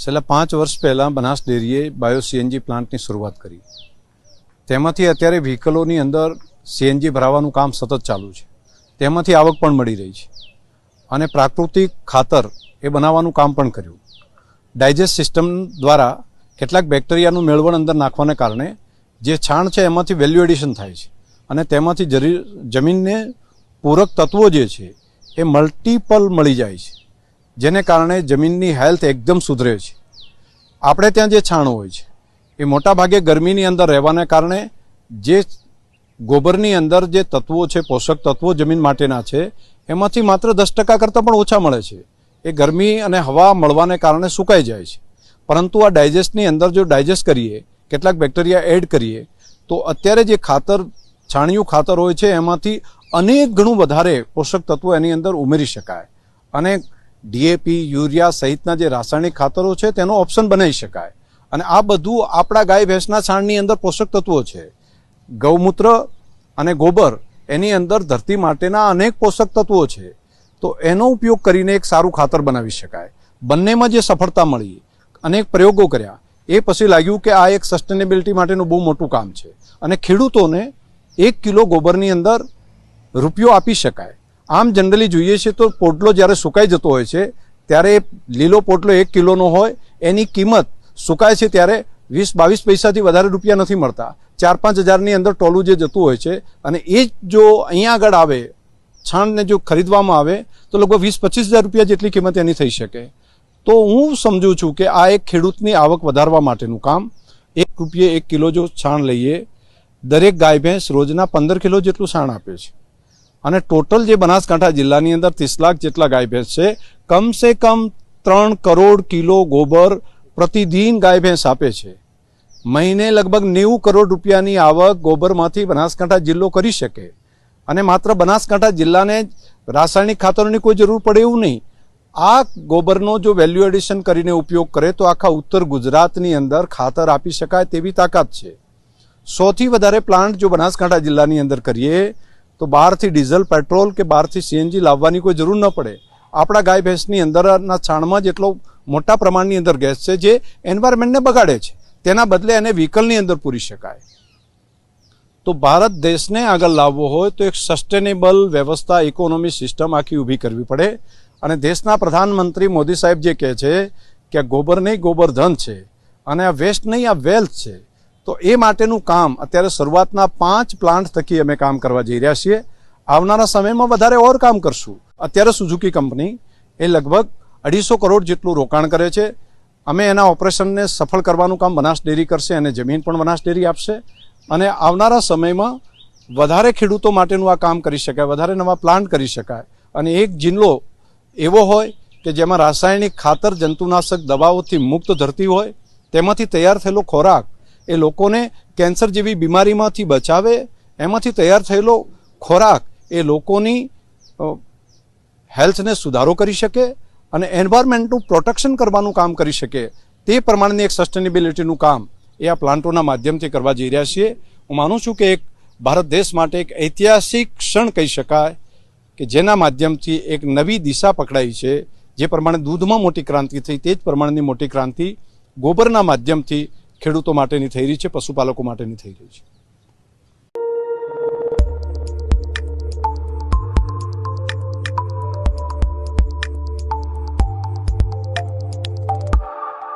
છેલ્લા 5 વર્ષ પહેલાં બનાસ ડેરીએ બાયો સીએનજી પ્લાન્ટની શરૂઆત કરી। તેમાંથી અત્યારે વ્હીકલોની અંદર સીએનજી ભરાવાનું કામ સતત ચાલુ છે। તેમાંથી આવક પણ મળી રહી છે અને પ્રાકૃતિક ખાતર એ બનાવવાનું કામ પણ કર્યું। ડાયજેસ્ટ સિસ્ટમ દ્વારા કેટલાક બેક્ટેરિયાનું મેળવણ અંદર નાખવાને કારણે જે છાણ છે એમાંથી વેલ્યુ એડિશન થાય છે અને તેમાંથી જમીનને પૂરક તત્વો જે છે એ મલ્ટિપલ મળી જાય છે, જેને કારણે જમીનની હેલ્થ એકદમ સુધરે છે। આપણે ત્યાં જે છાણ હોય છે એ મોટાભાગે ગરમીની અંદર રહેવાને કારણે જે ગોબરની અંદર જે તત્વો છે, પોષક તત્વો જમીન માટેના છે, એમાંથી માત્ર 10% કરતાં પણ ઓછા મળે છે। એ ગરમી અને હવા મળવાને કારણે સુકાઈ જાય છે। પરંતુ આ ડાયજેસ્ટની અંદર જો ડાયજેસ્ટ કરીએ, કેટલાક બેક્ટેરિયા એડ કરીએ, તો અત્યારે જે ખાતર, છાણિયું ખાતર હોય છે એમાંથી અનેક ગણું વધારે પોષક તત્વો એની અંદર ઉમેરી શકાય અને ડીએપી, યુરિયા સહિતના જે રાસાયણિક ખાતરો છે તેનો ઓપ્શન બનાવી શકાય। અને આ બધું આપણા ગાય ભેંસના છાણની અંદર પોષક તત્વો છે। ગૌમૂત્ર અને ગોબર એની અંદર ધરતી માટેના અનેક પોષક તત્વો છે, તો એનો ઉપયોગ કરીને એક સારું ખાતર બનાવી શકાય। બંનેમાં જે સફળતા મળી, અનેક પ્રયોગો કર્યા, એ પછી લાગ્યું કે આ એક સસ્ટેનેબિલિટી માટેનું બહુ મોટું કામ છે અને ખેડૂતોને 1 કિલો ગોબરની અંદર રૂપિયો આપી શકાય। આમ જનરલી જોઈએ છે તો પોટલો જ્યારે સુકાઈ જતો હોય છે ત્યારે લીલો પોટલો 1 કિલોનો હોય, એની કિંમત સુકાય છે ત્યારે 20-22 પૈસાથી વધારે રૂપિયા નથી મળતા। 4-5 હજારની અંદર ટોલું જે જતું હોય છે અને એ જ જો અહીંયા આગળ આવે, છાણને જો ખરીદવામાં આવે તો લગભગ 20-25 હજાર રૂપિયા જેટલી કિંમત એની થઈ શકે। તો હું સમજું છું કે આ એક ખેડૂતની આવક વધારવા માટેનું કામ। 1 રૂપિયે 1 કિલો જો છાણ લઈએ, દરેક ગાય ભેંસ રોજના 15 કિલો જેટલું છાણ આપે છે અને ટોટલ જે બનાસકાંઠા જિલ્લાની અંદર 30 લાખ જેટલા ગાય ભેંસ છે, કમ સે કમ 3 કરોડ કિલો ગોબર પ્રતિદિન ગાય ભેંસ આપે છે। મહિને લગભગ 90 કરોડ રૂપિયાની આવક ગોબરમાંથી બનાસકાંઠા જિલ્લો કરી શકે અને માત્ર બનાસકાંઠા જિલ્લાને રાસાયણિક ખાતરોની કોઈ જરૂર પડે એવું નહીં। આ ગોબરનો જો વેલ્યુ એડિશન કરીને ઉપયોગ કરે તો આખા ઉત્તર ગુજરાતની અંદર ખાતર આપી શકાય તેવી તાકાત છે। 100થી વધારે પ્લાન્ટ જો બનાસકાંઠા જિલ્લાની અંદર કરીએ તો બહારથી ડીઝલ, પેટ્રોલ કે બહારથી સીએનજી લાવવાની કોઈ જરૂર ન પડે। આપણા ગાય ભેંસની અંદરના છાણમાં જેટલો મોટા પ્રમાણની અંદર ગેસ છે જે એન્વાયરમેન્ટને બગાડે છે, તેના બદલે એને વ્હીકલની અંદર પૂરી શકાય। તો ભારત દેશને આગળ લાવવો હોય તો એક સસ્ટેનેબલ વ્યવસ્થા, ઇકોનોમી સિસ્ટમ આખી ઊભી કરવી પડે અને દેશના પ્રધાનમંત્રી મોદી સાહેબ જે કહે છે કે આ ગોબર નહીં, ગોબર ધન છે અને આ વેસ્ટ નહીં, આ વેલ્થ છે, તો એ માટેનું કામ અત્યારે શરૂઆતના 5 પ્લાન્ટ થકી અમે કામ કરવા જઈ રહ્યા છીએ। આવનારા સમયમાં વધારે ઓર કામ કરશું। અત્યારે સુઝુકી કંપની એ લગભગ 250 કરોડ જેટલું રોકાણ કરે છે। અમે એના ઓપરેશનને સફળ કરવાનું કામ બનાસ ડેરી કરશે અને જમીન પણ બનાસ ડેરી આપશે અને આવનારા સમયમાં વધારે ખેડૂતો માટેનું આ કામ કરી શકાય, વધારે નવા પ્લાન્ટ કરી શકાય અને એક જિલ્લો એવો હોય કે જેમાં રાસાયણિક ખાતર, જંતુનાશક દવાઓથી મુક્ત ધરતી હોય, તેમાંથી તૈયાર થયેલો ખોરાક એ લોકોને કેન્સર જેવી બીમારીમાંથી બચાવે, એમાંથી તૈયાર થયેલો ખોરાક એ લોકોની હેલ્થને સુધારો કરી શકે અને એન્વાયરમેન્ટનું પ્રોટેક્શન કરવાનું કામ કરી શકે, તે પ્રમાણેની એક સસ્ટેનેબિલિટીનું કામ એ આ પ્લાન્ટોના માધ્યમથી કરવા જઈ રહ્યા છીએ। હું માનું છું કે એક ભારત દેશ માટે એક ઐતિહાસિક ક્ષણ કહી શકાય કે જેના માધ્યમથી એક નવી દિશા પકડાઈ છે। જે પ્રમાણે દૂધમાં મોટી ક્રાંતિ થઈ, તે જ પ્રમાણેની મોટી ક્રાંતિ ગોબરના માધ્યમથી ખેડૂતો માટેની થઈ રહી છે, પશુપાલકો માટેની થઈ રહી છે।